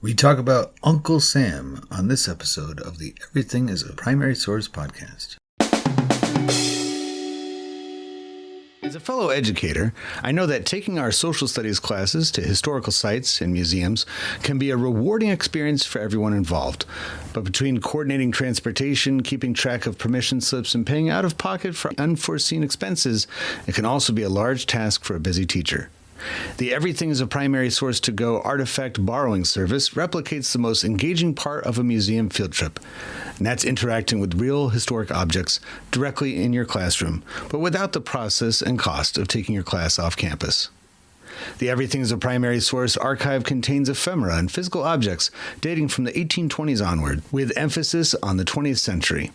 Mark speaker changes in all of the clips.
Speaker 1: We talk about Uncle Sam on this episode of the Everything is a Primary Source podcast. As a fellow educator, I know that taking our social studies classes to historical sites and museums can be a rewarding experience for everyone involved. But between coordinating transportation, keeping track of permission slips, and paying out of pocket for unforeseen expenses, it can also be a large task for a busy teacher. The Everything is a Primary Source to Go artifact borrowing service replicates the most engaging part of a museum field trip, and that's interacting with real historic objects directly in your classroom, but without the process and cost of taking your class off campus. The Everything is a Primary Source archive contains ephemera and physical objects dating from the 1820s onward, with emphasis on the 20th century.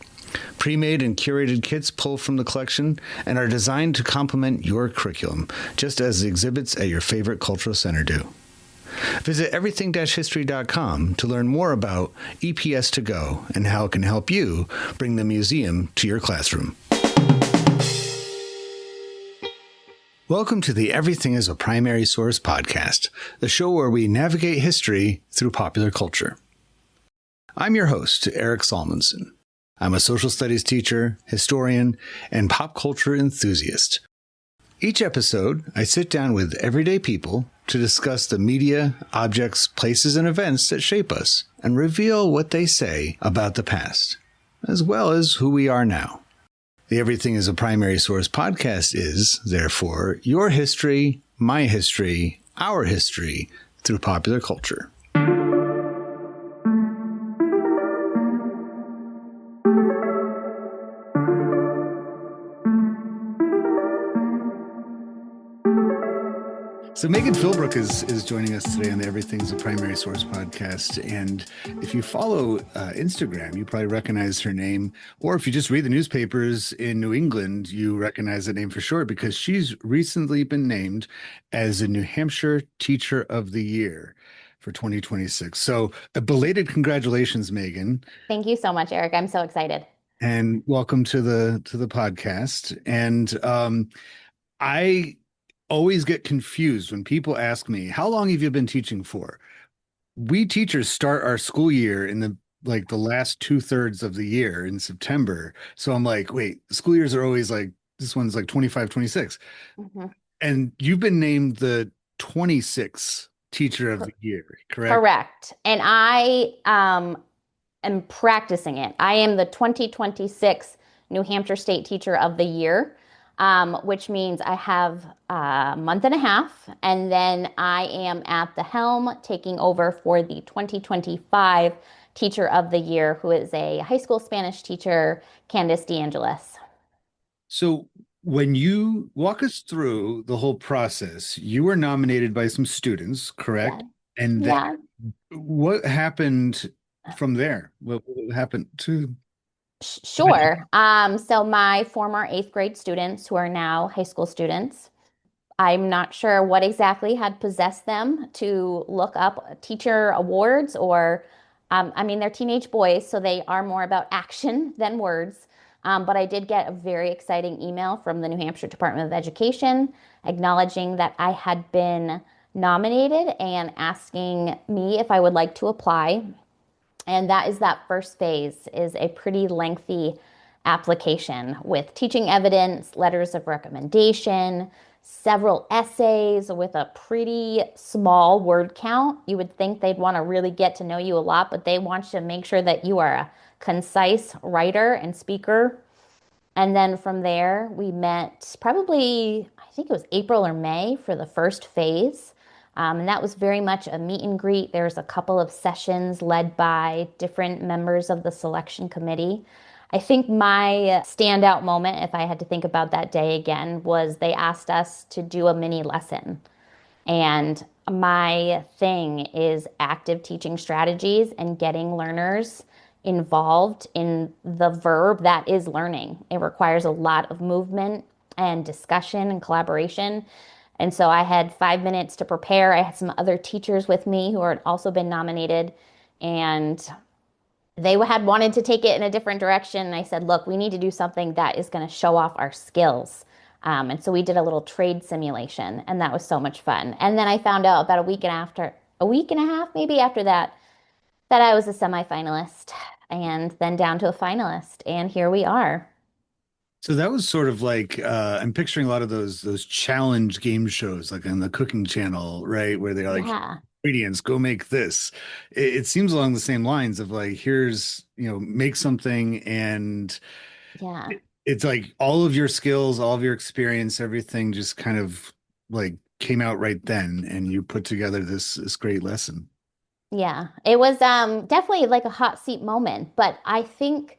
Speaker 1: Pre-made and curated kits pull from the collection and are designed to complement your curriculum, just as the exhibits at your favorite cultural center do. Visit everything-history.com to learn more about EPS to Go and how it can help you bring the museum to your classroom. Welcome to the Everything is a Primary Source podcast, the show where we navigate history through popular culture. I'm your host, Eric Salmonson. I'm a social studies teacher, historian, and pop culture enthusiast. Each episode, I sit down with everyday people to discuss the media, objects, places, and events that shape us and reveal what they say about the past, as well as who we are now. The Everything is a Primary Source podcast is, therefore, your history, my history, our history through popular culture. So Megan Philbrook is joining us today on the Everything's a Primary Source podcast. And if you follow Instagram, you probably recognize her name. Or if you just read the newspapers in New England, you recognize that name for sure, because she's recently been named as a New Hampshire Teacher of the Year for 2026. So a belated congratulations, Megan.
Speaker 2: Thank you so much, Eric. I'm so excited.
Speaker 1: And welcome to the podcast. And I always get confused when people ask me, how long have you been teaching for? We teachers start our school year in the last 2/3 of the year in September. So I'm like, wait, school years are always like, this one's like 25, 26. Mm-hmm. And you've been named the 26th Teacher of the Year, correct?
Speaker 2: Correct. And I am practicing it. I am the 2026 New Hampshire State Teacher of the Year. Which means I have a month and a half, and then I am at the helm taking over for the 2025 Teacher of the Year, who is a high school Spanish teacher, Candice DeAngelis.
Speaker 1: So when you walk us through the whole process, you were nominated by some students, correct?
Speaker 2: Yeah.
Speaker 1: And then what happened from there? What happened to...
Speaker 2: Sure. So my former 8th grade students who are now high school students, I'm not sure what exactly had possessed them to look up teacher awards or, they're teenage boys, so they are more about action than words. But I did get a very exciting email from the New Hampshire Department of Education acknowledging that I had been nominated and asking me if I would like to apply. And that first phase is a pretty lengthy application with teaching evidence, letters of recommendation, several essays with a pretty small word count. You would think they'd want to really get to know you a lot, but they want you to make sure that you are a concise writer and speaker. And then from there, we met probably, I think it was April or May for the first phase. And that was very much a meet and greet. There's a couple of sessions led by different members of the selection committee. I think my standout moment, if I had to think about that day again, was they asked us to do a mini lesson. And my thing is active teaching strategies and getting learners involved in the verb that is learning. It requires a lot of movement and discussion and collaboration. And so I had 5 minutes to prepare. I had some other teachers with me who had also been nominated, and they had wanted to take it in a different direction. And I said, look, we need to do something that is going to show off our skills. And so we did a little trade simulation, and that was so much fun. And then I found out about a week after a week and a half maybe after that, that I was a semifinalist and then down to a finalist. And here we are.
Speaker 1: So that was sort of like I'm picturing a lot of those challenge game shows like on the cooking channel, right? Where they're like
Speaker 2: Yeah.
Speaker 1: ingredients, go make this. It seems along the same lines of like here's, make something and
Speaker 2: Yeah.
Speaker 1: it's like all of your skills, all of your experience, everything just kind of like came out right then and you put together this great lesson.
Speaker 2: Yeah. It was definitely like a hot seat moment, but I think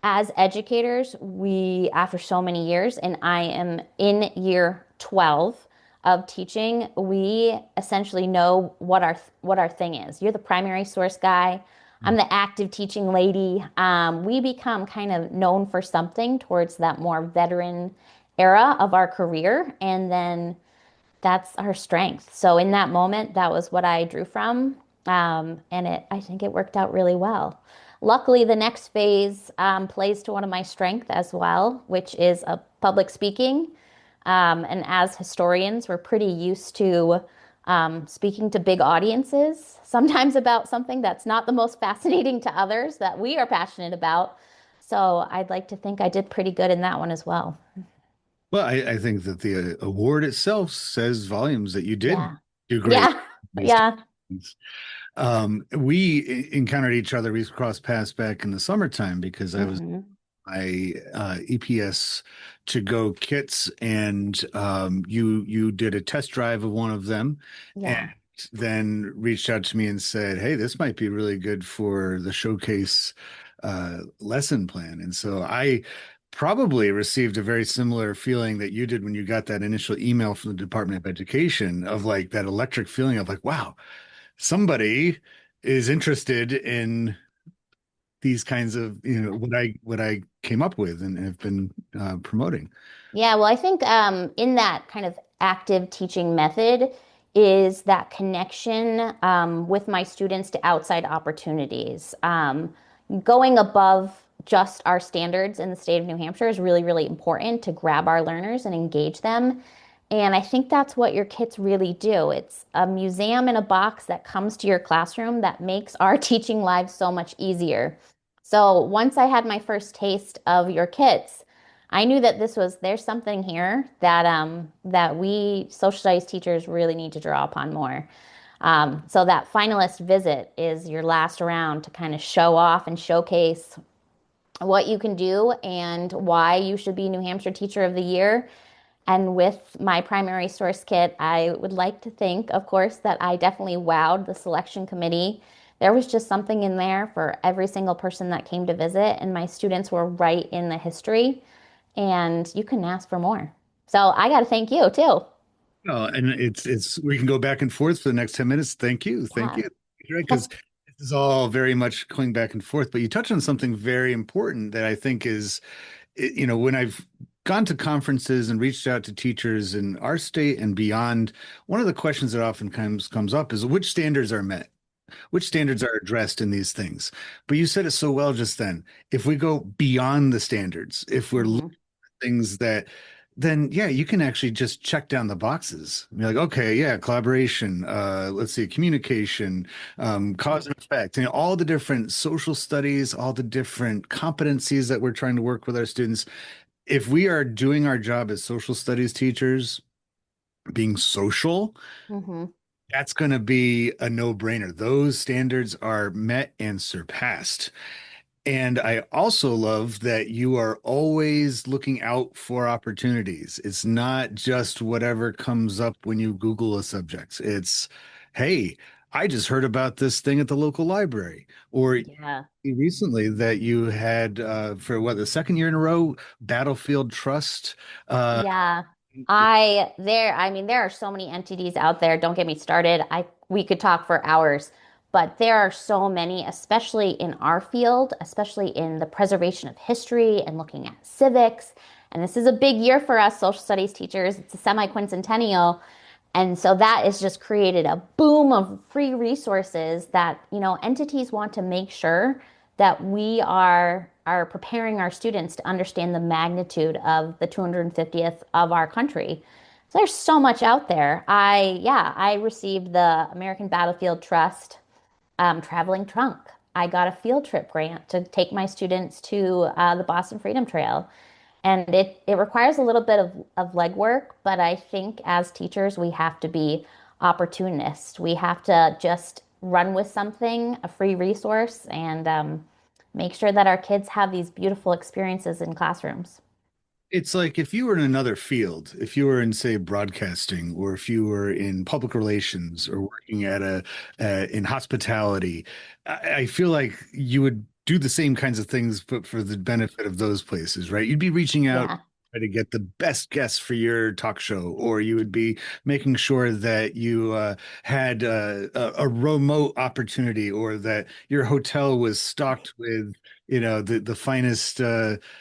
Speaker 2: as educators, we, after so many years, and I am in year 12 of teaching, we essentially know what our thing is. You're the primary source guy. I'm the active teaching lady. We become kind of known for something towards that more veteran era of our career, and then that's our strength. So in that moment, that was what I drew from. And I think it worked out really well. Luckily, the next phase plays to one of my strengths as well, which is public speaking. And as historians, we're pretty used to speaking to big audiences, sometimes about something that's not the most fascinating to others that we are passionate about. So I'd like to think I did pretty good in that one as well.
Speaker 1: Well, I think that the award itself says volumes that you did
Speaker 2: Yeah.
Speaker 1: do great.
Speaker 2: Yeah.
Speaker 1: These
Speaker 2: Yeah.
Speaker 1: things. We encountered each other. We crossed paths back in the summertime because I was
Speaker 2: Hmm.
Speaker 1: my EPS to go kits, and you did a test drive of one of them, and
Speaker 2: Yeah.
Speaker 1: then reached out to me and said, "Hey, this might be really good for the showcase lesson plan." And so I probably received a very similar feeling that you did when you got that initial email from the Department of Education of like that electric feeling of like, wow, somebody is interested in these kinds of what I came up with and have been promoting.
Speaker 2: Yeah, well, I think in that kind of active teaching method is that connection with my students to outside opportunities. Going above just our standards in the state of New Hampshire is really, really important to grab our learners and engage them. And I think that's what your kits really do. It's a museum in a box that comes to your classroom that makes our teaching lives so much easier. So once I had my first taste of your kits, I knew that there's something here that that we social studies teachers really need to draw upon more. So that finalist visit is your last round to kind of show off and showcase what you can do and why you should be New Hampshire Teacher of the Year. And with my primary source kit, I would like to think, of course, that I definitely wowed the selection committee. There was just something in there for every single person that came to visit, and my students were right in the history, and you couldn't ask for more. So I got to thank you too.
Speaker 1: Oh, and it's we can go back and forth for the next 10 minutes. Thank you. Thank
Speaker 2: Yeah.
Speaker 1: you. Right, because this is all very much going back and forth, but you touched on something very important that I think is, when I've gone to conferences and reached out to teachers in our state and beyond, one of the questions that often comes up is which standards are met? Which standards are addressed in these things? But you said it so well just then. If we go beyond the standards, if we're
Speaker 2: Hmm.
Speaker 1: things that then yeah, you can actually just check down the boxes. You're like, okay, yeah, collaboration, let's see, communication, cause and effect, and all the different social studies, all the different competencies that we're trying to work with our students. If we are doing our job as social studies teachers, being social,
Speaker 2: Hmm.
Speaker 1: that's going to be a no-brainer. Those standards are met and surpassed. And I also love that you are always looking out for opportunities. It's not just whatever comes up when you Google a subject. It's, hey, I just heard about this thing at the local library. Or
Speaker 2: Yeah.
Speaker 1: recently that you had for what, the second year in a row, Battlefield Trust. Uh,
Speaker 2: Yeah. I mean, there are so many entities out there. Don't get me started. We could talk for hours, but there are so many, especially in our field, especially in the preservation of history and looking at civics. And this is a big year for us social studies teachers. It's a semi-quincentennial. And so that has just created a boom of free resources that, entities want to make sure that we are preparing our students to understand the magnitude of the 250th of our country. So there's so much out there. I received the American Battlefield Trust traveling trunk. I got a field trip grant to take my students to the Boston Freedom Trail. And it requires a little bit of legwork, but I think as teachers, we have to be opportunists. We have to just run with something, a free resource, and make sure that our kids have these beautiful experiences in classrooms.
Speaker 1: It's like if you were in another field, if you were in, say, broadcasting, or if you were in public relations, or working at in hospitality, I feel like you would do the same kinds of things, but for the benefit of those places, right? You'd be reaching out
Speaker 2: Yeah.
Speaker 1: try to get the best guests for your talk show, or you would be making sure that you had a remote opportunity, or that your hotel was stocked with, the finest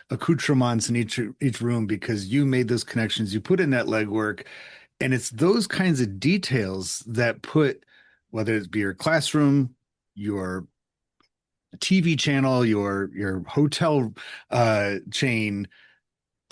Speaker 1: accoutrements in each room, because you made those connections, you put in that legwork, and it's those kinds of details that put, whether it be your classroom, your TV channel, your hotel chain,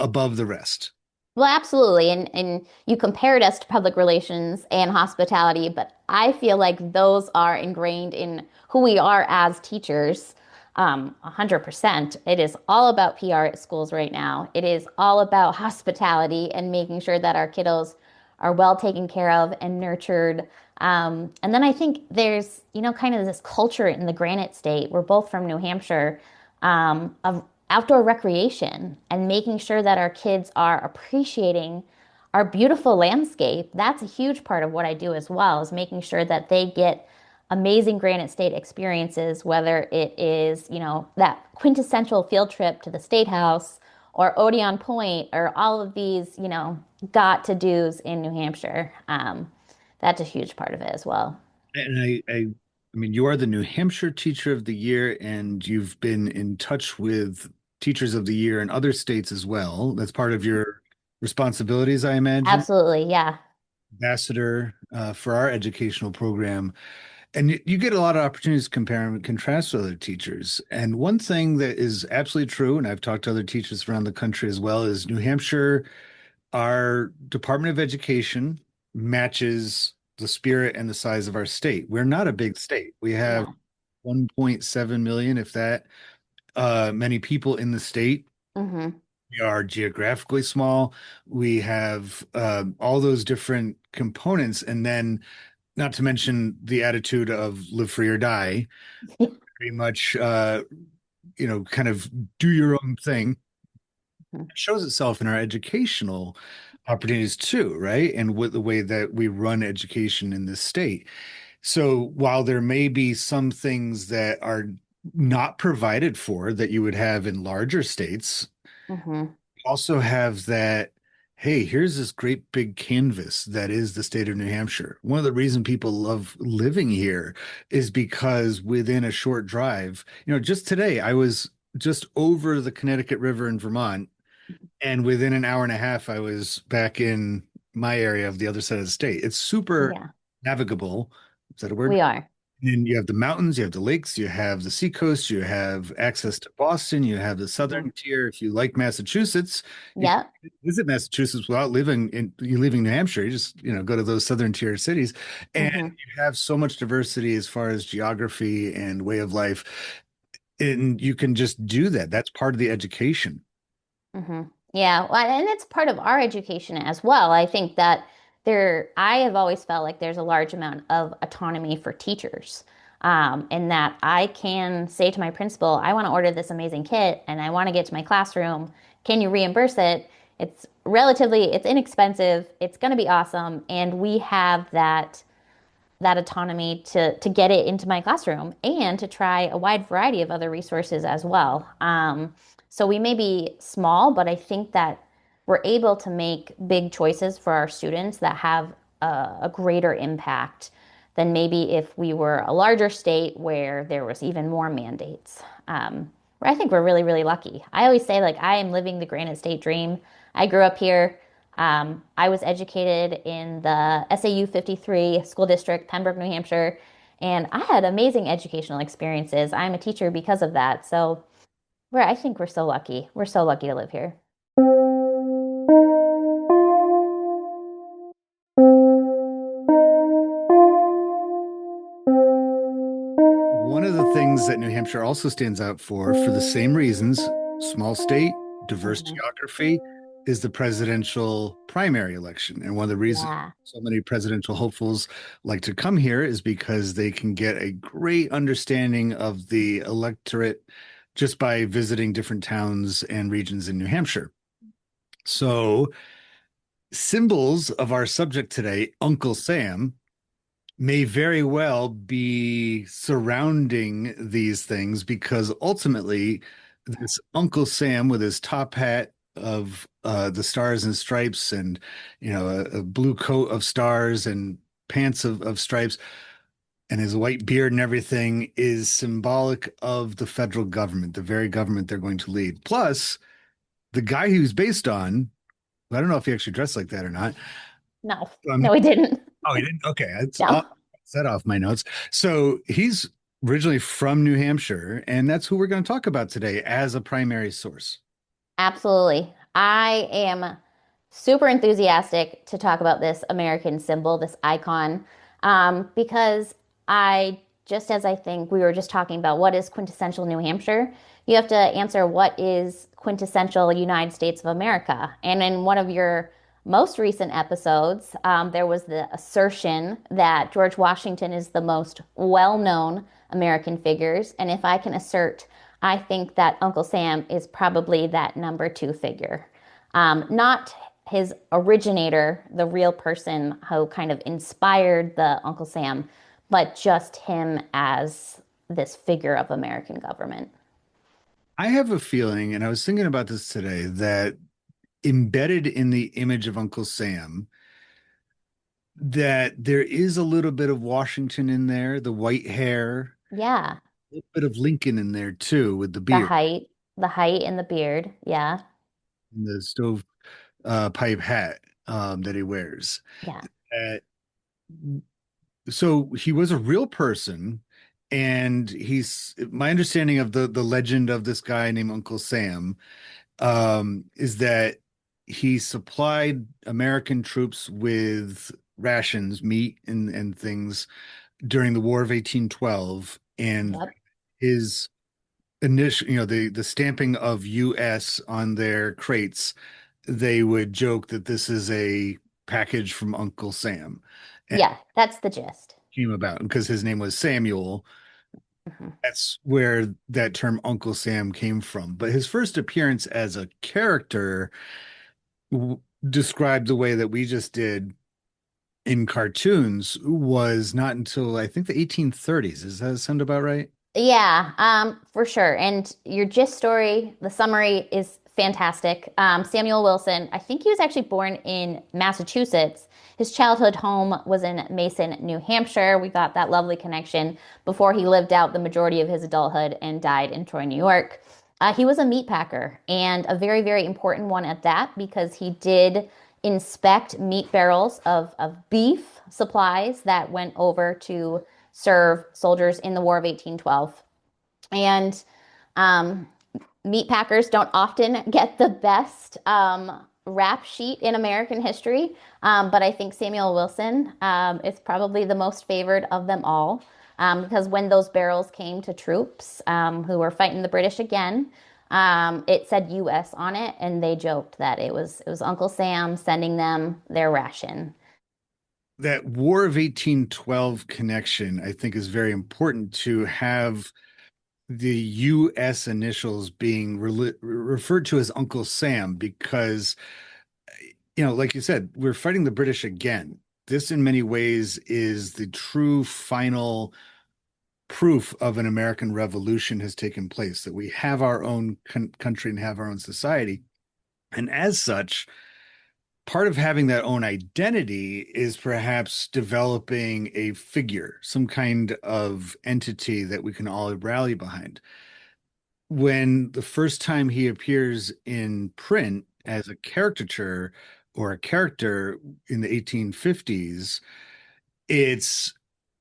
Speaker 1: above the rest.
Speaker 2: Well, absolutely. And you compared us to public relations and hospitality, but I feel like those are ingrained in who we are as teachers. 100%. It is all about PR at schools right now. It is all about hospitality and making sure that our kiddos are well taken care of and nurtured. And then I think there's, kind of this culture in the Granite State. We're both from New Hampshire, of outdoor recreation and making sure that our kids are appreciating our beautiful landscape. That's a huge part of what I do as well, is making sure that they get amazing Granite State experiences, whether it is, that quintessential field trip to the State House or Odeon Point or all of these, got to do's in New Hampshire. That's a huge part of it as well.
Speaker 1: And I mean, you are the New Hampshire Teacher of the Year, and you've been in touch with Teachers of the Year in other states as well. That's part of your responsibilities, I imagine.
Speaker 2: Absolutely. Yeah.
Speaker 1: Ambassador for our educational program. And you get a lot of opportunities to compare and contrast with other teachers. And one thing that is absolutely true, and I've talked to other teachers around the country as well, is New Hampshire, our Department of Education matches the spirit and the size of our state. We're not a big state. We have
Speaker 2: Yeah.
Speaker 1: 1.7 million, if that, many people in the state.
Speaker 2: Hmm.
Speaker 1: We are geographically small. We have all those different components. And then, not to mention the attitude of live free or die, pretty much, kind of do your own thing. It shows itself in our educational opportunities too, right? And with the way that we run education in this state. So while there may be some things that are not provided for that you would have in larger states,
Speaker 2: Hmm.
Speaker 1: also have that, hey, here's this great big canvas that is the state of New Hampshire. One of the reasons people love living here is because within a short drive, just today I was just over the Connecticut River in Vermont, and within an hour and a half, I was back in my area of the other side of the state. It's super
Speaker 2: Yeah,
Speaker 1: navigable. Is that a word?
Speaker 2: we are.
Speaker 1: And you have the mountains, you have the lakes, you have the seacoast, you have access to Boston, you have the
Speaker 2: Mhm.
Speaker 1: southern tier. If you like Massachusetts, you
Speaker 2: Yep.
Speaker 1: can visit Massachusetts without you leaving New Hampshire. You just, go to those southern tier cities, and
Speaker 2: Hmm.
Speaker 1: you have so much diversity as far as geography and way of life. And you can just do that. That's part of the education.
Speaker 2: Hmm. Yeah, well, and it's part of our education as well. I think that I have always felt like there's a large amount of autonomy for teachers. And that I can say to my principal, I want to order this amazing kit and I want to get to my classroom. Can you reimburse it? It's inexpensive. It's going to be awesome. And we have that autonomy to get it into my classroom and to try a wide variety of other resources as well. So we may be small, but I think that we're able to make big choices for our students that have a greater impact than maybe if we were a larger state where there was even more mandates. Where I think we're really, really lucky. I always say, like, I am living the Granite State dream. I grew up here. I was educated in the SAU 53 school district, Pembroke, New Hampshire, and I had amazing educational experiences. I'm a teacher because of that. So I think we're so lucky. We're so lucky to live here.
Speaker 1: One of the things that New Hampshire also stands out for the same reasons, small state, diverse
Speaker 2: Mhm.
Speaker 1: geography, is the presidential primary election. And one of the reasons
Speaker 2: Yeah.
Speaker 1: so many presidential hopefuls like to come here is because they can get a great understanding of the electorate just by visiting different towns and regions in New Hampshire. So, symbols of our subject today, Uncle Sam, may very well be surrounding these things because ultimately, this Uncle Sam with his top hat of the stars and stripes and a blue coat of stars and pants of stripes and his white beard and everything is symbolic of the federal government, the very government they're going to lead. Plus, the guy he was based on, I don't know if he actually dressed like that or not.
Speaker 2: No,
Speaker 1: um,
Speaker 2: no, he didn't.
Speaker 1: Oh, he didn't? Okay. I'll
Speaker 2: No,
Speaker 1: set off my notes. So he's originally from New Hampshire, and that's who we're going to talk about today as a primary source.
Speaker 2: absolutely. I am super enthusiastic to talk about this American symbol, this icon, because just as I think we were just talking about what is quintessential New Hampshire, you have to answer what is quintessential United States of America. And in one of your most recent episodes, there was the assertion that George Washington is the most well-known American figures. And if I can assert, I think that Uncle Sam is probably that number two figure. Not his originator, the real person who kind of inspired the Uncle Sam, but just him as this figure of American government.
Speaker 1: I have a feeling, and I was thinking about this today, that embedded in the image of Uncle Sam, that there is a little bit of Washington in there, the white hair,
Speaker 2: Yeah,
Speaker 1: a little bit of Lincoln in there too, with the
Speaker 2: the
Speaker 1: beard
Speaker 2: height, the height and the beard. Yeah,
Speaker 1: and the stove pipe hat that he wears.
Speaker 2: yeah,
Speaker 1: Uh, so he was a real person, and he's my understanding of the legend of this guy named Uncle Sam is that he supplied American troops with rations, meat and things during the War of 1812, and
Speaker 2: yep,
Speaker 1: his initial, the stamping of US on their crates, they would joke that this is a package from Uncle Sam. And
Speaker 2: yeah. That's the gist.
Speaker 1: came about because his name was Samuel.
Speaker 2: Mhm.
Speaker 1: That's where that term Uncle Sam came from. But his first appearance as a character described the way that we just did in cartoons was not until I think the 1830s. Does that sound about right?
Speaker 2: Yeah, for sure. And your gist story, the summary is fantastic. Samuel Wilson, I think he was actually born in Massachusetts. His childhood home was in Mason, New Hampshire. We got that lovely connection before he lived out the majority of his adulthood and died in Troy, New York. He was a meat packer and a very, very important one at that because he did inspect meat barrels of beef supplies that went over to serve soldiers in the War of 1812. And um, meat packers don't often get the best rap sheet in American history, but I think Samuel Wilson is probably the most favored of them all. Because when those barrels came to troops who were fighting the British again, it said U.S. on it, and they joked that it was Uncle Sam sending them their ration.
Speaker 1: That War of 1812 connection, I think, is very important to have the U.S. initials being referred to as Uncle Sam because, like you said, we're fighting the British again. This, in many ways, is the true final proof of an American revolution has taken place, that we have our own country and have our own society. And as such, part of having that own identity is perhaps developing a figure, some kind of entity that we can all rally behind. When the first time he appears in print as a caricature or a character in the 1850s, it's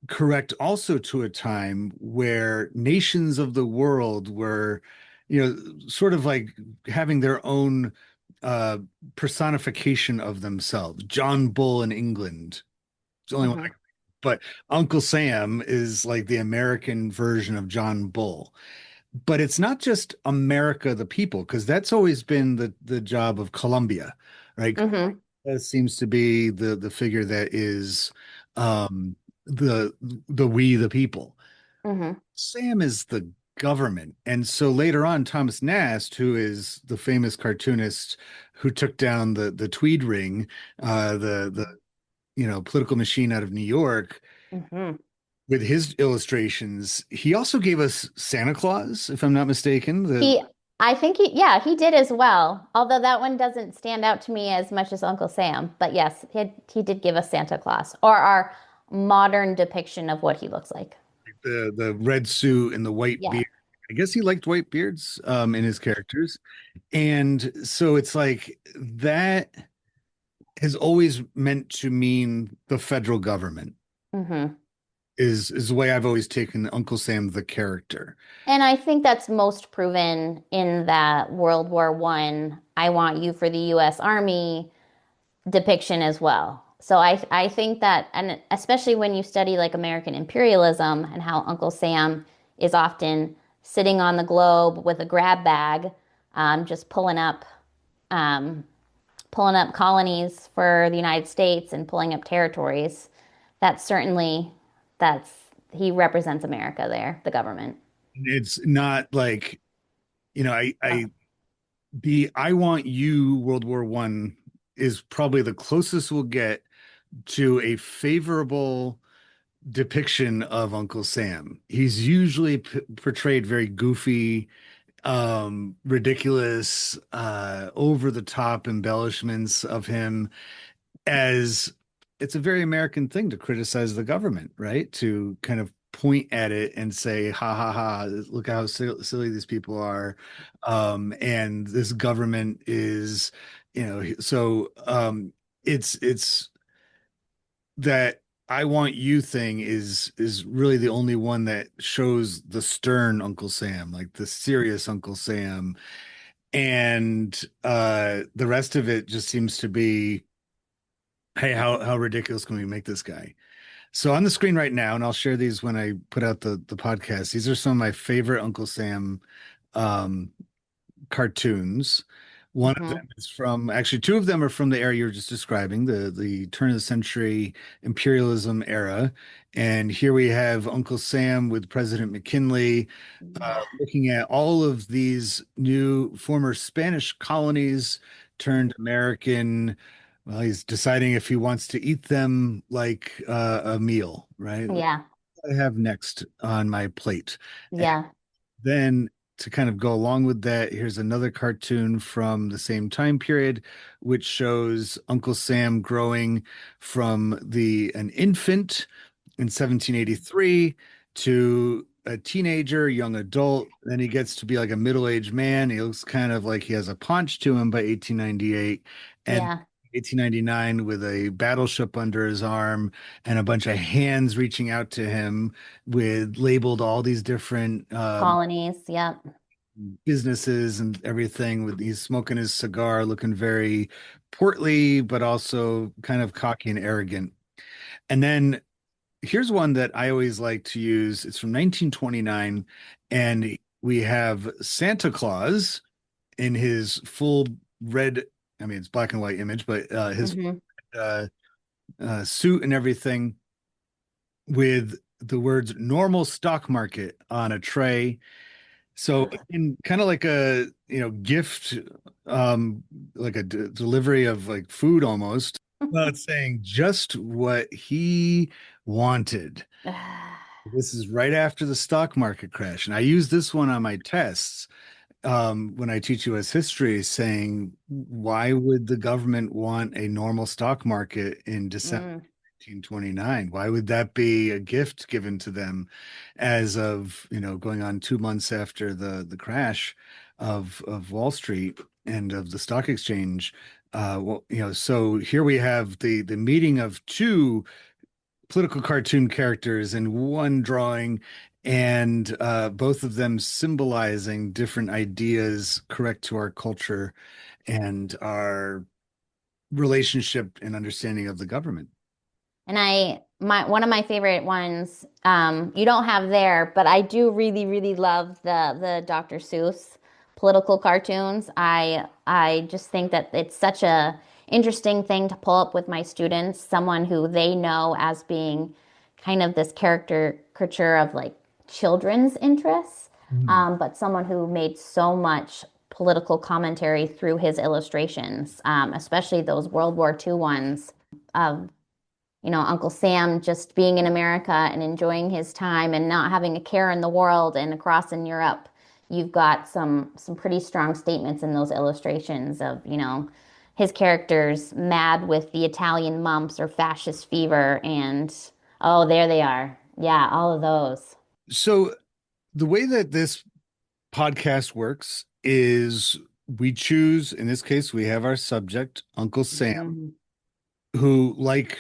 Speaker 1: correct also to a time where nations of the world were, sort of like having their own uh personification of themselves. John Bull in England. It's the only one I
Speaker 2: Mhm.
Speaker 1: can. But Uncle Sam is like the American version of John Bull. But it's not just America, the people, because that's always been the job of Columbia, right?
Speaker 2: Hmm.
Speaker 1: That seems to be the figure that is um, the the we, the people.
Speaker 2: Hmm.
Speaker 1: Sam is the government. And so later on, Thomas Nast, who is the famous cartoonist who took down the Tweed Ring, the political machine out of New York,
Speaker 2: Hmm.
Speaker 1: with his illustrations, he also gave us Santa Claus, if I'm not mistaken. The
Speaker 2: He, I think yeah, he did as well. Although that one doesn't stand out to me as much as Uncle Sam. But yes, he did give us Santa Claus, or our modern depiction of what he looks like.
Speaker 1: the red suit and the white
Speaker 2: Yeah.
Speaker 1: beard. I guess he liked white beards in his characters. And so it's like that has always meant to mean the federal government
Speaker 2: Hmm.
Speaker 1: is the way I've always taken Uncle Sam the character.
Speaker 2: And I think that's most proven in that World War I want you for the US Army depiction as well. So I think that, and especially when you study like American imperialism and how Uncle Sam is often sitting on the globe with a grab bag, just um, pulling up colonies for the United States and pulling up territories. That's certainly that's he represents America there, the government.
Speaker 1: It's not like, the I want you World War I is probably the closest we'll get to a favorable depiction of Uncle Sam. He's usually portrayed very goofy, ridiculous, over the top embellishments of him, as it's a very American thing to criticize the government, right? To kind of point at it and say, ha ha ha, look how silly these people are. And this government is, it's that I want you thing is really the only one that shows the stern Uncle Sam, like the serious Uncle Sam. And the rest of it just seems to be, hey, how ridiculous can we make this guy? So on the screen right now, and I'll share these when I put out the podcast. These are some of my favorite Uncle Sam um, cartoons. One of
Speaker 2: Hmm.
Speaker 1: them is from actually two of them are from the era you were just describing, the turn of the century imperialism era. And here we have Uncle Sam with President McKinley
Speaker 2: Yeah.
Speaker 1: looking at all of these new former Spanish colonies turned American. Well, he's deciding if he wants to eat them like a meal, right? What
Speaker 2: Yeah.
Speaker 1: do I have next on my plate? And
Speaker 2: Yeah.
Speaker 1: then to kind of go along with that, here's another cartoon from the same time period, which shows Uncle Sam growing from the an infant in 1783 to a teenager, young adult. Then he gets to be like a middle-aged man. He looks kind of like he has a paunch to him by 1898. And
Speaker 2: Yeah.
Speaker 1: 1899 with a battleship under his arm and a bunch of hands reaching out to him with labeled all these different
Speaker 2: Colonies. Yep.
Speaker 1: businesses and everything. With he's smoking his cigar, looking very portly, but also kind of cocky and arrogant. And then here's one that I always like to use. It's from 1929, and we have Santa Claus in his full red, I mean, it's black and white image, but his
Speaker 2: Hmm.
Speaker 1: uh, suit and everything with the words normal stock market on a tray. So in kind of like a, gift, um, like a delivery of like food almost. Well, it's saying just what he wanted. This is right after the stock market crash. And I use this one on my tests when I teach US history, saying, why would the government want a normal stock market in December
Speaker 2: Mm.
Speaker 1: 1929? Why would that be a gift given to them as of, going on 2 months after the crash of Wall Street and of the stock exchange? Well, so here we have the meeting of two political cartoon characters in one drawing, and both of them symbolizing different ideas correct to our culture and our relationship and understanding of the government.
Speaker 2: And one of my favorite ones, you don't have there, but I do really, really love the Dr. Seuss political cartoons. I just think that it's such a interesting thing to pull up with my students, someone who they know as being kind of this caricature of like children's interests,
Speaker 1: Mm.
Speaker 2: but someone who made so much political commentary through his illustrations, especially those World War II ones of Uncle Sam just being in America and enjoying his time and not having a care in the world and across in Europe. You've got some pretty strong statements in those illustrations of, his characters mad with the Italian mumps or fascist fever and oh, there they are. Yeah, all of those.
Speaker 1: So the way that this podcast works is we choose, in this case, we have our subject, Uncle Sam,
Speaker 2: Mhm.
Speaker 1: who, like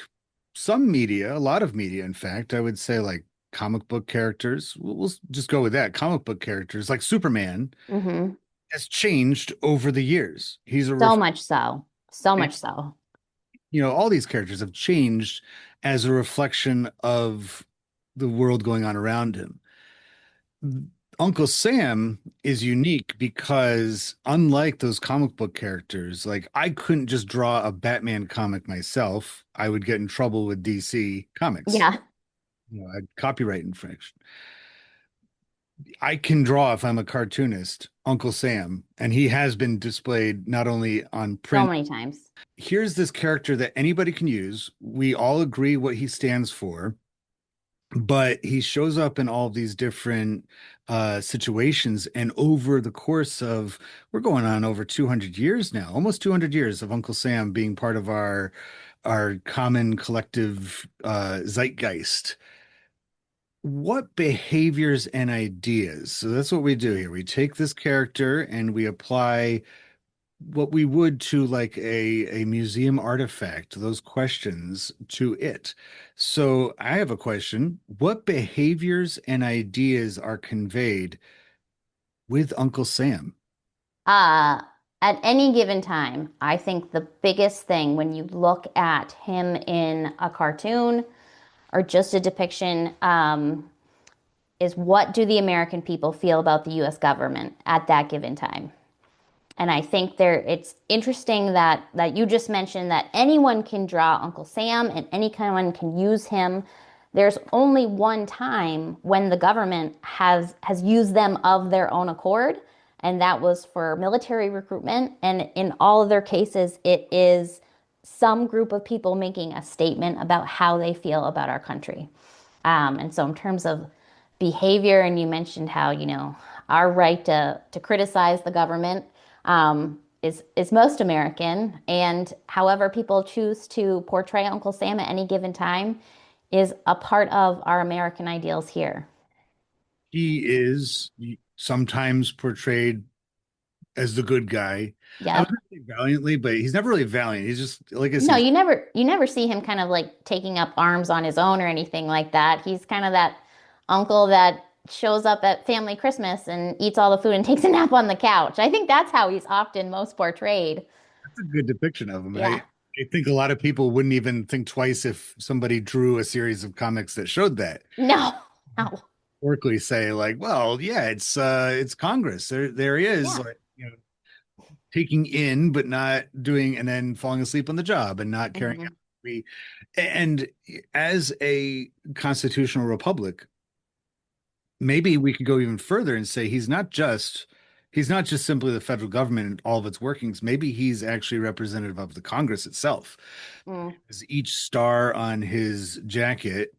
Speaker 1: some media, a lot of media, in fact, I would say like comic book characters, we'll just go with that. Comic book characters like Superman
Speaker 2: Hmm.
Speaker 1: has changed over the years. He's a
Speaker 2: So much so. So
Speaker 1: and,
Speaker 2: much so.
Speaker 1: all these characters have changed as a reflection of the world going on around him. Uncle Sam is unique because unlike those comic book characters, like I couldn't just draw a Batman comic myself. I would get in trouble with DC Comics.
Speaker 2: Yeah,
Speaker 1: I'd copyright infringement. I can draw if I'm a cartoonist, Uncle Sam, and he has been displayed not only on
Speaker 2: so
Speaker 1: print.
Speaker 2: many times.
Speaker 1: Here's this character that anybody can use. We all agree what he stands for, but he shows up in all of these different situations. And over the course of, we're going on over 200 years now, almost 200 years of Uncle Sam being part of our common collective zeitgeist. What behaviors and ideas? So that's what we do here. We take this character and we apply what we would to like a museum artifact, those questions to it. So I have a question. What behaviors and ideas are conveyed with Uncle Sam?
Speaker 2: Uh, at any given time, I think the biggest thing when you look at him in a cartoon or just a depiction, is what do the American people feel about the US government at that given time? And I think it's interesting that you just mentioned that anyone can draw Uncle Sam and anyone can use him. There's only one time when the government has used them of their own accord, and that was for military recruitment. And in all of their cases, it is some group of people making a statement about how they feel about our country. And so, in terms of behavior, and you mentioned how, our right to criticize the government is most American, and however people choose to portray Uncle Sam at any given time is a part of our American ideals here.
Speaker 1: He is sometimes portrayed as the good guy. I was
Speaker 2: Yep.
Speaker 1: going to say valiantly, but he's never really valiant. He's just, like I
Speaker 2: No,
Speaker 1: said,
Speaker 2: you never see him kind of like taking up arms on his own or anything like that. He's kind of that uncle that shows up at family Christmas and eats all the food and takes a nap on the couch. I think that's how he's often most portrayed.
Speaker 1: that's a good depiction of him.
Speaker 2: Yeah.
Speaker 1: I think a lot of people wouldn't even think twice if somebody drew a series of comics that showed that.
Speaker 2: No. No.
Speaker 1: Workly say like, well, yeah, it's Congress. There he is,
Speaker 2: Yeah.
Speaker 1: like, taking in but not doing, and then falling asleep on the job and not carrying out.
Speaker 2: Hmm.
Speaker 1: We and as a constitutional republic, maybe we could go even further and say he's not just simply the federal government and all of its workings. Maybe he's actually representative of the Congress itself.
Speaker 2: Mm.
Speaker 1: As each star on his jacket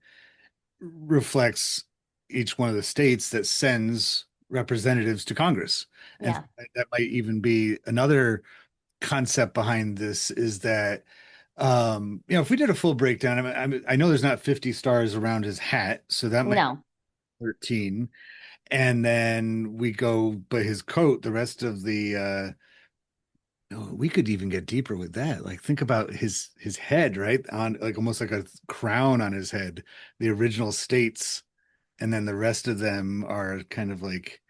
Speaker 1: reflects each one of the states that sends representatives to Congress. And
Speaker 2: Yeah.
Speaker 1: that might even be another concept behind this is that if we did a full breakdown, I know there's not 50 stars around his hat, so that might be
Speaker 2: No.
Speaker 1: 13. And then we go, but his coat, the rest of the oh, we could even get deeper with that. Like think about his head, right? On like almost like a crown on his head, the original states, and then the rest of them are kind of like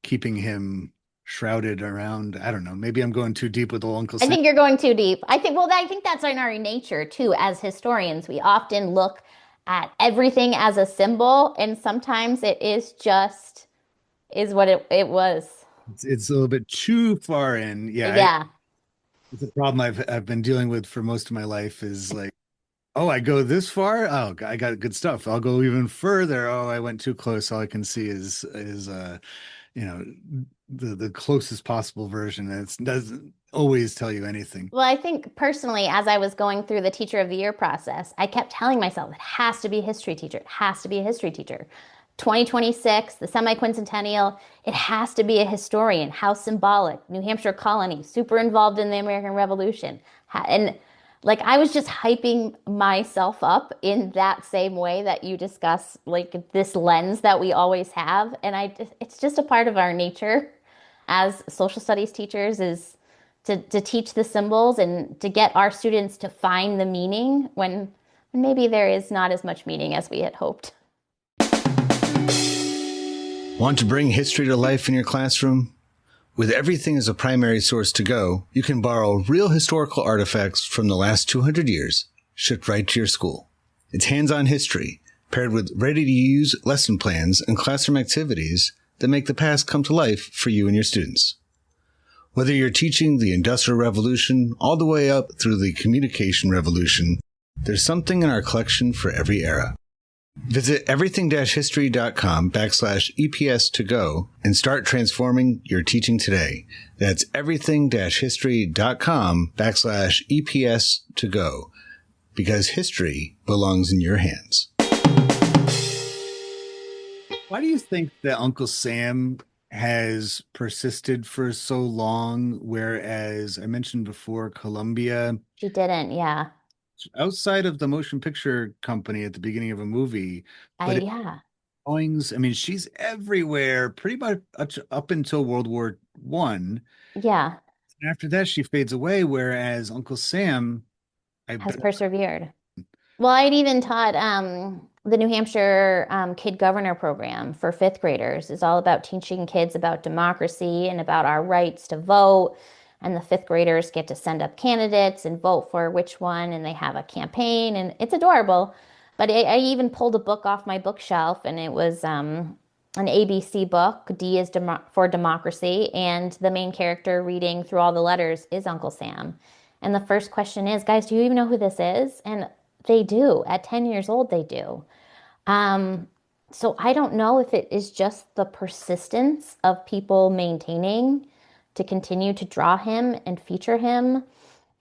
Speaker 1: keeping him shrouded around. I don't know. Maybe I'm going too deep with old Uncle
Speaker 2: I
Speaker 1: Sam.
Speaker 2: think you're going too deep. I think that's in our nature too, as historians. We often look at everything as a symbol, and sometimes it is just is what it was.
Speaker 1: It's a little bit too far in. Yeah,
Speaker 2: Yeah.
Speaker 1: it's a problem I've been dealing with for most of my life is like, oh, I go this far. Oh, I got good stuff. I'll go even further. Oh, I went too close. All I can see is you know, the closest possible version. And it doesn't always tell you anything.
Speaker 2: Well, I think personally, as I was going through the teacher of the year process, I kept telling myself it has to be a history teacher. It has to be a history teacher. 2026, the semi-quincentennial, it has to be a historian. How symbolic. New Hampshire colony, super involved in the American Revolution. And like I was just hyping myself up in that same way that you discuss, like this lens that we always have. And it's just a part of our nature as social studies teachers is to teach the symbols and to get our students to find the meaning when maybe there is not as much meaning as we had hoped.
Speaker 1: Want to bring history to life in your classroom? With everything as a primary source to go, you can borrow real historical artifacts from the last 200 years, shipped right to your school. It's hands-on history, paired with ready-to-use lesson plans and classroom activities that make the past come to life for you and your students. Whether you're teaching the Industrial Revolution all the way up through the Communication Revolution, there's something in our collection for every era. Visit everything-history.com/EPS to go and start transforming your teaching today. That's everything-history.com/EPS to go, because history belongs in your hands. Why do you think that Uncle Sam has persisted for so long, whereas I mentioned before, Columbia,
Speaker 2: She didn't, yeah.
Speaker 1: outside of the motion picture company at the beginning of a movie, but in
Speaker 2: Yeah,
Speaker 1: drawings, I mean, she's everywhere pretty much up until World War One.
Speaker 2: yeah,
Speaker 1: After that, she fades away, whereas Uncle Sam, I
Speaker 2: has
Speaker 1: bet.
Speaker 2: persevered. Well, I'd even taught the New Hampshire Kid Governor program for fifth graders. It's all about teaching kids about democracy and about our rights to vote. And the fifth graders get to send up candidates and vote for which one, and they have a campaign, and it's adorable. But I even pulled a book off my bookshelf, and it was an ABC book. D is for democracy, and the main character reading through all the letters is Uncle Sam. And the first question is, guys, do you even know who this is? And they do. At 10 years old, they do. Um, so I don't know if it is just the persistence of people maintaining to continue to draw him and feature him.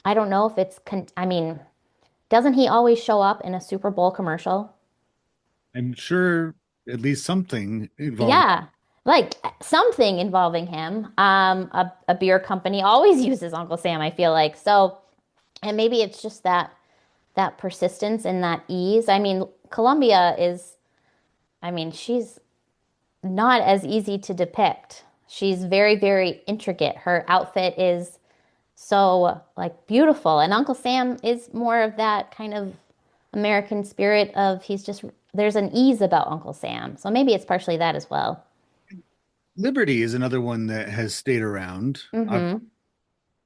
Speaker 2: I don't know if I mean, doesn't he always show up in a Super Bowl commercial?
Speaker 1: I'm sure at least something involving.
Speaker 2: Yeah, like something involving him. A beer company always uses Uncle Sam, I feel like. So, and maybe it's just that persistence and that ease. I mean, Columbia is, I mean, she's not as easy to depict. She's very, very intricate. Her outfit is so like beautiful. And Uncle Sam is more of that kind of American spirit of he's just there's an ease about Uncle Sam. So maybe it's partially that as well.
Speaker 1: Liberty is another one that has stayed around. A
Speaker 2: Mm-hmm.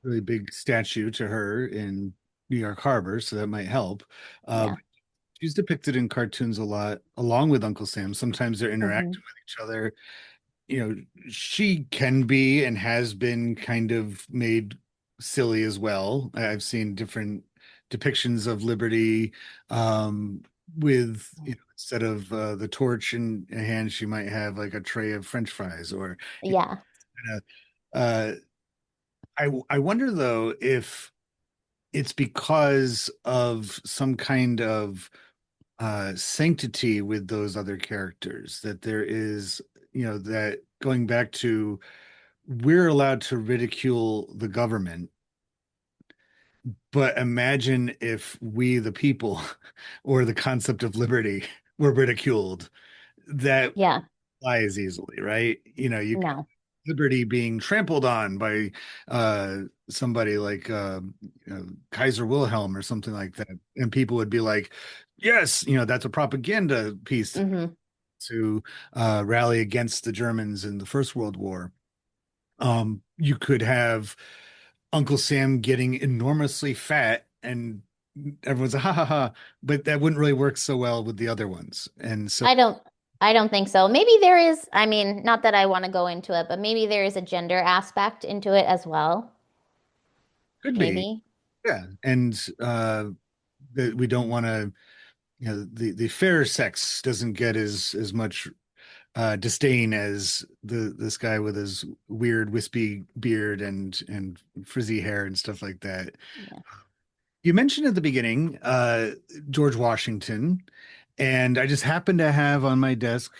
Speaker 1: really big statue to her in New York Harbor, so that might help.
Speaker 2: Yeah.
Speaker 1: She's depicted in cartoons a lot, along with Uncle Sam. Sometimes they're
Speaker 2: Mm-hmm.
Speaker 1: interacting with each other. You know, she can be and has been kind of made silly as well. I've seen different depictions of Liberty, with, instead of the torch in hand, she might have like a tray of French fries or,
Speaker 2: Yeah.
Speaker 1: uh, uh, I wonder though if it's because of some kind of sanctity with those other characters that there is, that going back to, we're allowed to ridicule the government, but imagine if we the people or the concept of liberty were ridiculed. That
Speaker 2: Yeah.
Speaker 1: flies easily, right? You could
Speaker 2: No.
Speaker 1: liberty being trampled on by somebody like Kaiser Wilhelm or something like that, and people would be like, yes, that's a propaganda piece
Speaker 2: Mm-hmm.
Speaker 1: to rally against the Germans in the First World War. You could have Uncle Sam getting enormously fat and everyone's like, ha ha ha, but that wouldn't really work so well with the other ones. And so
Speaker 2: I don't I don't think so. Maybe there is, I mean, not that I want to go into it, but maybe there is a gender aspect into it as well.
Speaker 1: could be,
Speaker 2: Maybe.
Speaker 1: yeah. And that we don't want to, the fair sex doesn't get as much disdain as this guy with his weird wispy beard and frizzy hair and stuff like that.
Speaker 2: Yeah.
Speaker 1: You mentioned at the beginning George Washington, and I just happen to have on my desk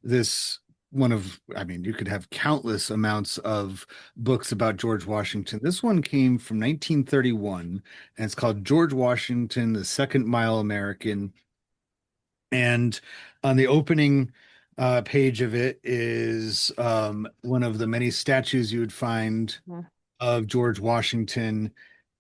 Speaker 1: this one of, I mean, you could have countless amounts of books about George Washington. This one came from 1931, and it's called George Washington, the Second Mile American. And on the opening page of it is one of the many statues you would find
Speaker 2: Mhm.
Speaker 1: of George Washington.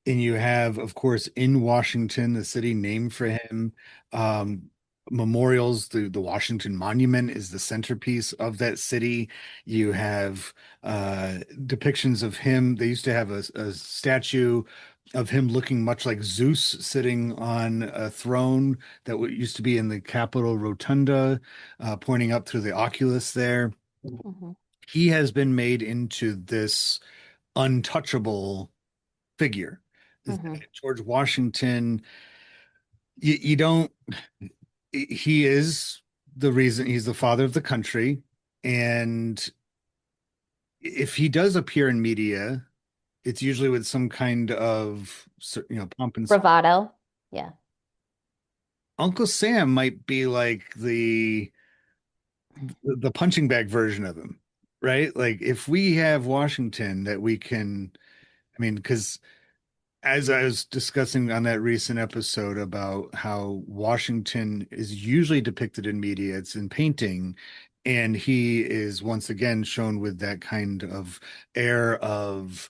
Speaker 1: And you have, of course, in Washington, the city named for him, um, memorials. The Washington Monument is the centerpiece of that city. You have depictions of him. They used to have a statue of him looking much like Zeus sitting on a throne that used to be in the Capitol Rotunda, pointing up through the oculus there.
Speaker 2: Mhm.
Speaker 1: He has been made into this untouchable figure.
Speaker 2: Mhm.
Speaker 1: George Washington, you don't, he is the reason, he's the father of the country. And if he does appear in media, it's usually with some kind of, pomp and
Speaker 2: Bravado. Yeah.
Speaker 1: Uncle Sam might be like the punching bag version of him, right? Like if we have Washington that we can, I mean, because as I was discussing on that recent episode about how Washington is usually depicted in media, it's in painting, and he is once again shown with that kind of air of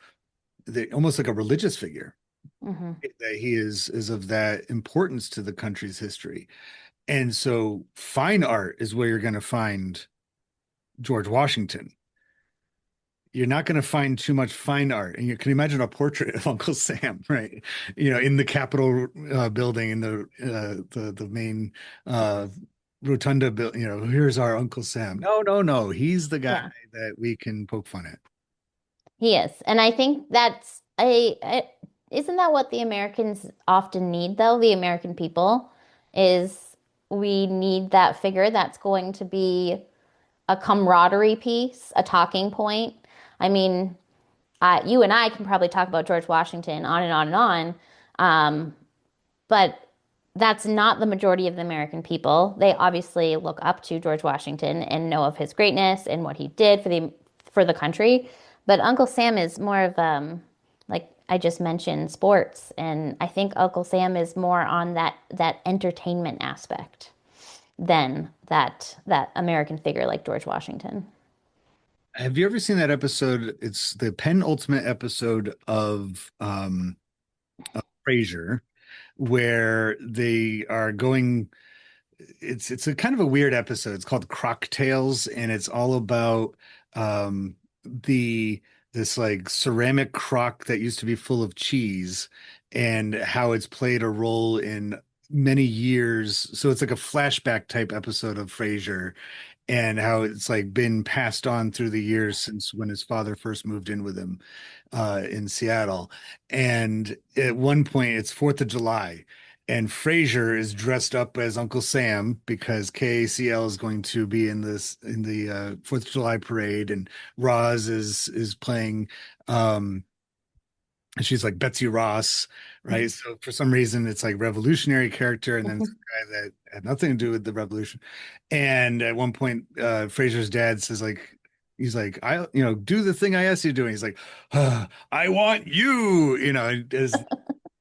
Speaker 1: almost like a religious figure.
Speaker 2: Mhm.
Speaker 1: That he is of that importance to the country's history. And so fine art is where you're going to find George Washington. You're not going to find too much fine art. And you can imagine a portrait of Uncle Sam, right? In the Capitol building, in the main uh, rotunda building. Here's our Uncle Sam. No, no, no. He's the guy
Speaker 2: Yeah.
Speaker 1: that we can poke fun at.
Speaker 2: He is. And I think that's isn't that what the Americans often need though? The American people is we need that figure that's going to be a camaraderie piece, a talking point. I mean, you and I can probably talk about George Washington on and on and on, but that's not the majority of the American people. They obviously look up to George Washington and know of his greatness and what he did for the country. But Uncle Sam is more of like I just mentioned sports, and I think Uncle Sam is more on that entertainment aspect than that American figure like George Washington.
Speaker 1: Have you ever seen that episode? It's the penultimate episode of Frasier, where they are going. It's a kind of a weird episode. It's called Croc Tales, and it's all about the this like ceramic crock that used to be full of cheese and how it's played a role in many years. So it's like a flashback type episode of Frasier and how it's like been passed on through the years since when his father first moved in with him in Seattle. And at one point, it's 4th of July, and Frasier is dressed up as Uncle Sam because KACL is going to be in the 4th of July parade, and Roz is playing. She's like Betsy Ross, right? So for some reason, it's like revolutionary character, and then some guy that had nothing to do with the revolution. And at one point, Fraser's dad says, like, he's like, do the thing I asked you to do. And he's like, I want you, as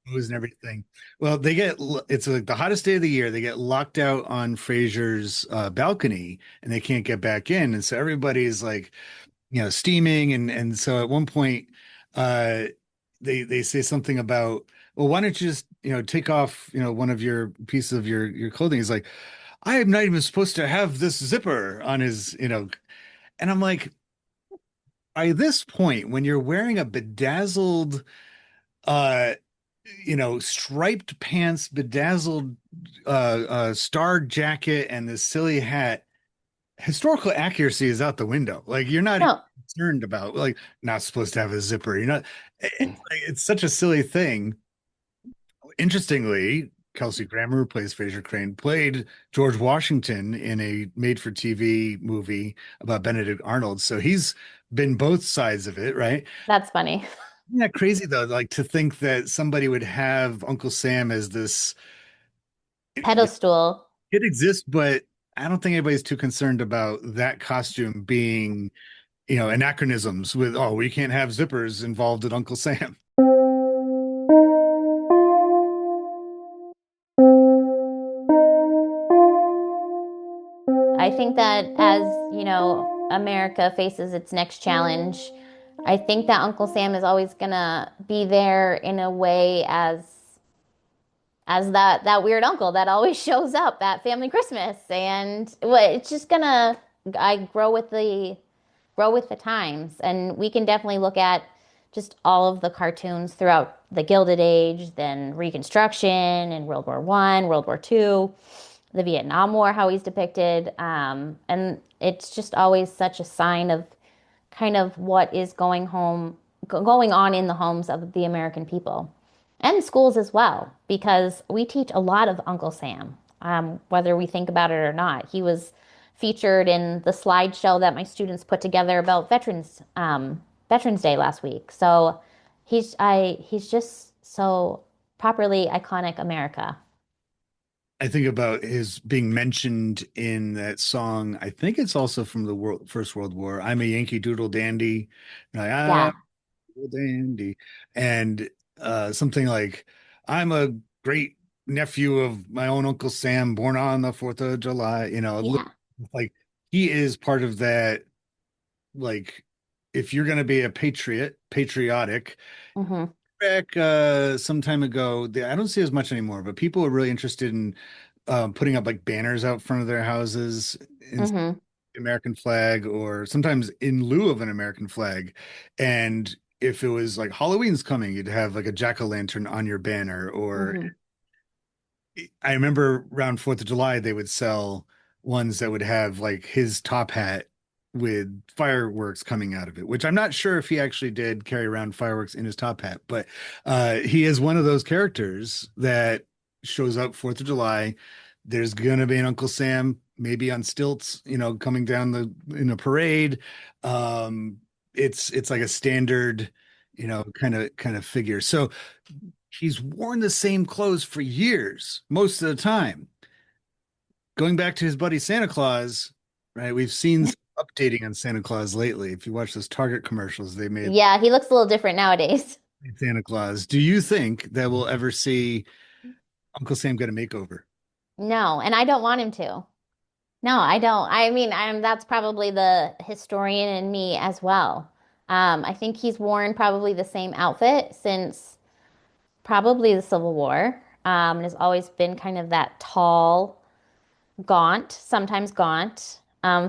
Speaker 1: moves and everything. Well, it's like the hottest day of the year. They get locked out on Fraser's balcony, and they can't get back in. And so everybody's like, steaming, and so at one point, uh, they say something about, well, why don't you just take off one of your pieces of your clothing. He's like, I am not even supposed to have this zipper on his, and I'm like, by this point, when you're wearing a bedazzled, uh, striped pants, bedazzled star jacket, and this silly hat, historical accuracy is out the window. Like you're not
Speaker 2: No,
Speaker 1: concerned about like not supposed to have a zipper. You're not. It's such a silly thing. Interestingly, Kelsey Grammer, who plays Fraser Crane, played George Washington in a made-for-TV movie about Benedict Arnold. So he's been both sides of it, right?
Speaker 2: that's funny.
Speaker 1: Isn't that crazy though? Like to think that somebody would have Uncle Sam as this,
Speaker 2: Pedestal.
Speaker 1: it exists, but I don't think anybody's too concerned about that costume being, anachronisms with, oh, we can't have zippers involved at Uncle Sam.
Speaker 2: I think that as, America faces its next challenge, I think that Uncle Sam is always gonna be there in a way as that weird uncle that always shows up at family Christmas. And well, it's just gonna I grow with the times. And we can definitely look at just all of the cartoons throughout the Gilded Age, then Reconstruction and World War One, World War Two, the Vietnam War, how he's depicted. And it's just always such a sign of kind of what is going on in the homes of the American people and schools as well, because we teach a lot of Uncle Sam, whether we think about it or not. He was featured in the slideshow that my students put together about Veterans Day last week. So he's just so properly iconic America.
Speaker 1: I think about his being mentioned in that song. I think it's also from the First World War. I'm a Yankee Doodle Dandy. Like,
Speaker 2: Yeah.
Speaker 1: Doodle Dandy. And something like, I'm a great nephew of my own Uncle Sam, born on the 4th of July.
Speaker 2: Yeah.
Speaker 1: Like he is part of that. Like, if you're going to be a patriotic,
Speaker 2: Hmm.
Speaker 1: back some time ago, I don't see as much anymore, but people are really interested in putting up like banners out front of their houses in
Speaker 2: Hmm.
Speaker 1: American flag or sometimes in lieu of an American flag. And if it was like Halloween's coming, you'd have like a jack-o'-lantern on your banner. Or
Speaker 2: Hmm.
Speaker 1: I remember around 4th of July, they would sell ones that would have like his top hat with fireworks coming out of it, which I'm not sure if he actually did carry around fireworks in his top hat, but he is one of those characters that shows up 4th of July. There's gonna be an Uncle Sam, maybe on stilts, coming down in a parade. Um, it's like a standard, kind of figure. So he's worn the same clothes for years, most of the time. Going back to his buddy Santa Claus, right? We've seen some updating on Santa Claus lately. If you watch those Target commercials they made
Speaker 2: Yeah, he looks a little different nowadays.
Speaker 1: Santa Claus, do you think that we'll ever see Uncle Sam get a makeover?
Speaker 2: No, and I don't want him to. No, I don't. I mean, that's probably the historian in me as well. I think he's worn probably the same outfit since probably the Civil War, and has always been kind of that tall, gaunt, sometimes gaunt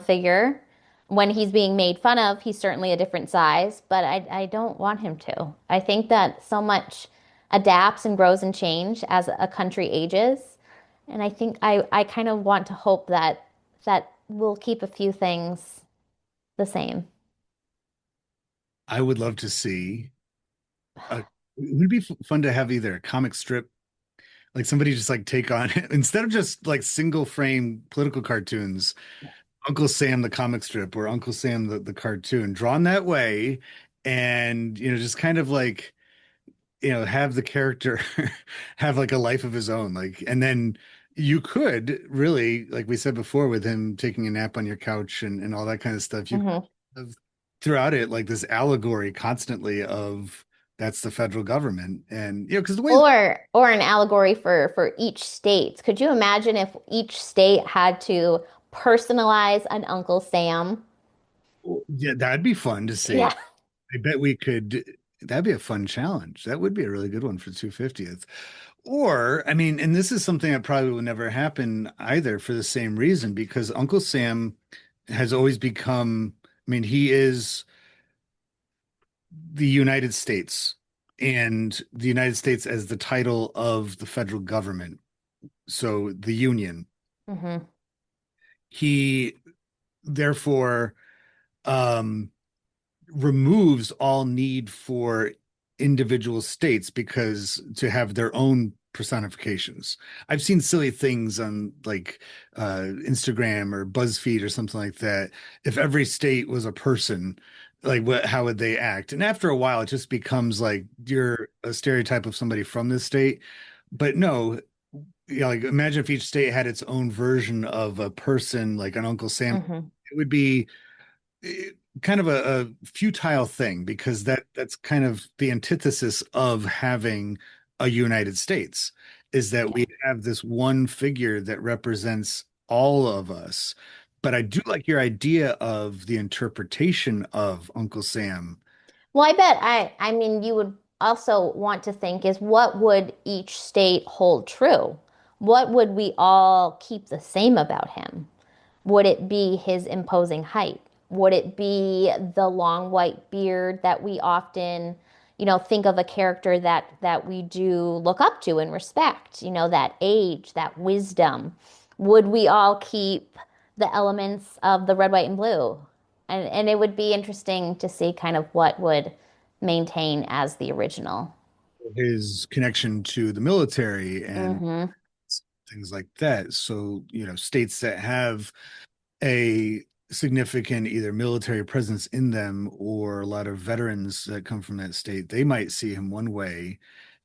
Speaker 2: figure. When he's being made fun of, he's certainly a different size, but I don't want him to. I think that so much adapts and grows and change as a country ages. And I think I kind of want to hope that we'll keep a few things the same.
Speaker 1: I would love to see it would be fun to have either a comic strip, like somebody just like take on instead of just like single frame political cartoons, Uncle Sam the comic strip or Uncle Sam the cartoon drawn that way, and just kind of like have the character have like a life of his own, like, and then you could really, like we said before, with him taking a nap on your couch and all that kind of stuff, you could
Speaker 2: Hmm.
Speaker 1: have throughout it like this allegory constantly of that's the federal government. And because the way
Speaker 2: Or an allegory for each state. Could you imagine if each state had to personalize an Uncle Sam?
Speaker 1: yeah, that'd be fun to see.
Speaker 2: Yeah.
Speaker 1: I bet we could. That'd be a fun challenge. That would be a really good one for 250th. Or, I mean, and this is something that probably will never happen either for the same reason, because Uncle Sam has always become, I mean, he is the United States and the United States as the title of the federal government. So the Union.
Speaker 2: Hmm.
Speaker 1: He therefore um, removes all need for individual states because to have their own personifications. I've seen silly things on like Instagram or BuzzFeed or something like that. If every state was a person, like what, how would they act? And after a while, it just becomes like you're a stereotype of somebody from this state. But no, you know, like imagine if each state had its own version of a person, like an Uncle Sam.
Speaker 2: Hmm.
Speaker 1: It would be eh, kind of a futile thing because that's kind of the antithesis of having a United States is that
Speaker 2: Yeah.
Speaker 1: we have this one figure that represents all of us. But I do like your idea of the interpretation of Uncle Sam.
Speaker 2: Well, I mean, you would also want to think is what would each state hold true? What would we all keep the same about him? Would it be his imposing height? Would it be the long white beard that we often, think of a character that we do look up to and respect, that age, that wisdom? Would we all keep the elements of the red, white, and blue? And it would be interesting to see kind of what would maintain as the original.
Speaker 1: His connection to the military and
Speaker 2: Mm-hmm.
Speaker 1: things like that. So, you know, states that have a significant either military presence in them or a lot of veterans that come from that state, they might see him one way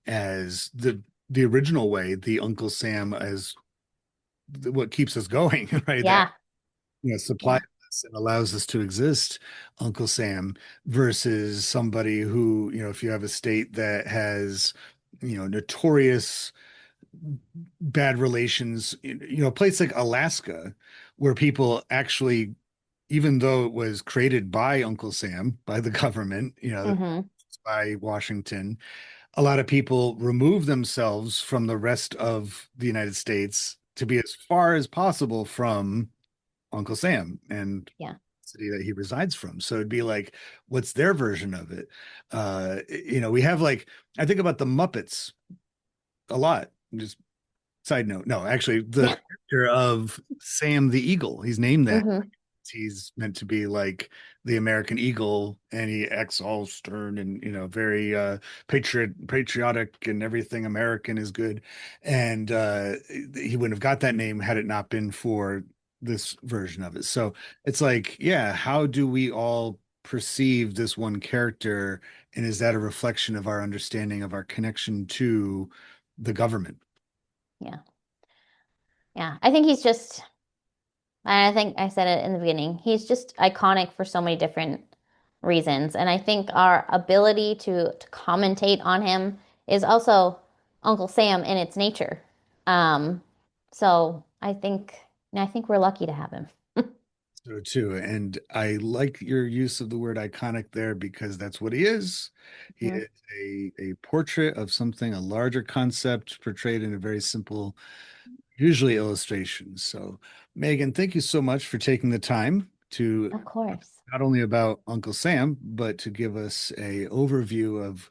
Speaker 1: as the original way, the Uncle Sam as what keeps us going, right? That
Speaker 2: Yeah.
Speaker 1: you know supplies
Speaker 2: Yeah.
Speaker 1: us and allows us to exist, Uncle Sam, versus somebody who, you know, if you have a state that has, you know, notorious bad relations, you know, a place like Alaska, where people actually, even though it was created by Uncle Sam, by the government, you know,
Speaker 2: Mm-hmm.
Speaker 1: by Washington, a lot of people remove themselves from the rest of the United States to be as far as possible from Uncle Sam and
Speaker 2: Yeah.
Speaker 1: the city that he resides from. So it'd be like, what's their version of it? You know, we have like, I think about the Muppets a lot. Just side note, no, actually, the
Speaker 2: Yeah.
Speaker 1: character of Sam the Eagle, he's named that.
Speaker 2: Mm-hmm.
Speaker 1: He's meant to be like the American Eagle, and he acts all stern and, you know, very patriotic, and everything American is good. And he wouldn't have got that name had it not been for this version of it. So it's like, yeah, how do we all perceive this one character, and is that a reflection of our understanding of our connection to the government?
Speaker 2: Yeah. Yeah. I think he's just, I think I said it in the beginning. He's just iconic for so many different reasons. And I think our ability to commentate on him is also Uncle Sam in its nature. Um, so I think we're lucky to have him.
Speaker 1: So too, and I like your use of the word iconic there because that's what he is. He
Speaker 2: Mhm.
Speaker 1: is a portrait of something, a larger concept portrayed in a very simple, usually illustration. So, Megan, thank you so much for taking the time to
Speaker 2: Of course.
Speaker 1: not only about Uncle Sam, but to give us a overview of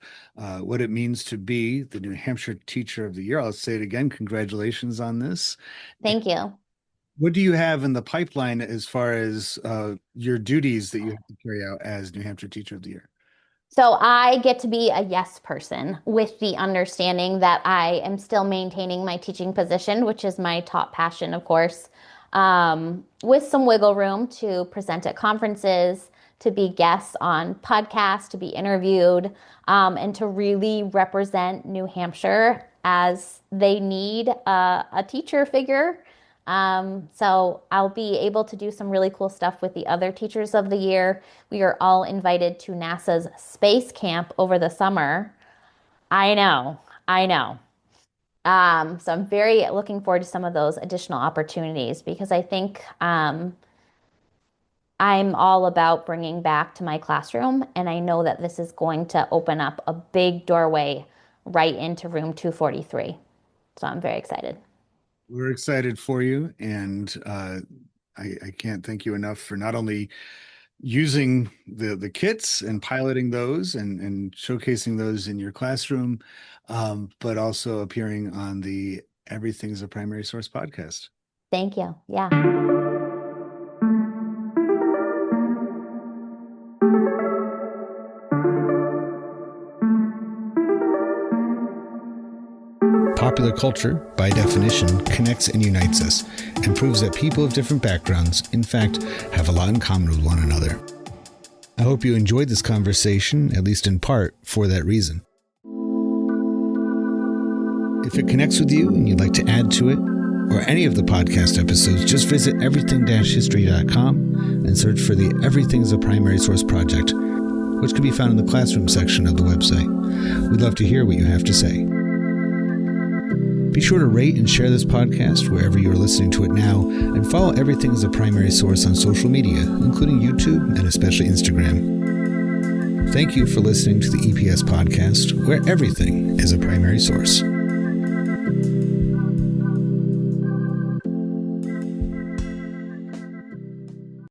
Speaker 1: what it means to be the New Hampshire Teacher of the Year. I'll say it again. Congratulations on this.
Speaker 2: Thank you.
Speaker 1: What do you have in the pipeline as far as your duties that you have to carry out as New Hampshire Teacher of the Year?
Speaker 2: So I get to be a yes person with the understanding that I am still maintaining my teaching position, which is my top passion, of course, with some wiggle room to present at conferences, to be guests on podcasts, to be interviewed, and to really represent New Hampshire as they need a teacher figure. So I'll be able to do some really cool stuff with the other teachers of the year. We are all invited to NASA's space camp over the summer. I know, I know. So I'm very looking forward to some of those additional opportunities because I think I'm all about bringing back to my classroom, and I know that this is going to open up a big doorway right into room 243. So I'm very excited.
Speaker 1: We're excited for you, and I can't thank you enough for not only using the kits and piloting those and showcasing those in your classroom, but also appearing on the Everything's a Primary Source podcast.
Speaker 2: Thank you. Yeah.
Speaker 1: Popular culture, by definition, connects and unites us and proves that people of different backgrounds, in fact, have a lot in common with one another. I hope you enjoyed this conversation, at least in part, for that reason. If it connects with you and you'd like to add to it, or any of the podcast episodes, just visit everything-history.com and search for the Everything's a Primary Source project, which can be found in the classroom section of the website. We'd love to hear what you have to say. Be sure to rate and share this podcast wherever you are listening to it now, and follow Everything's a Primary Source on social media, including YouTube and especially Instagram. Thank you for listening to the EPS podcast, where everything is a primary source.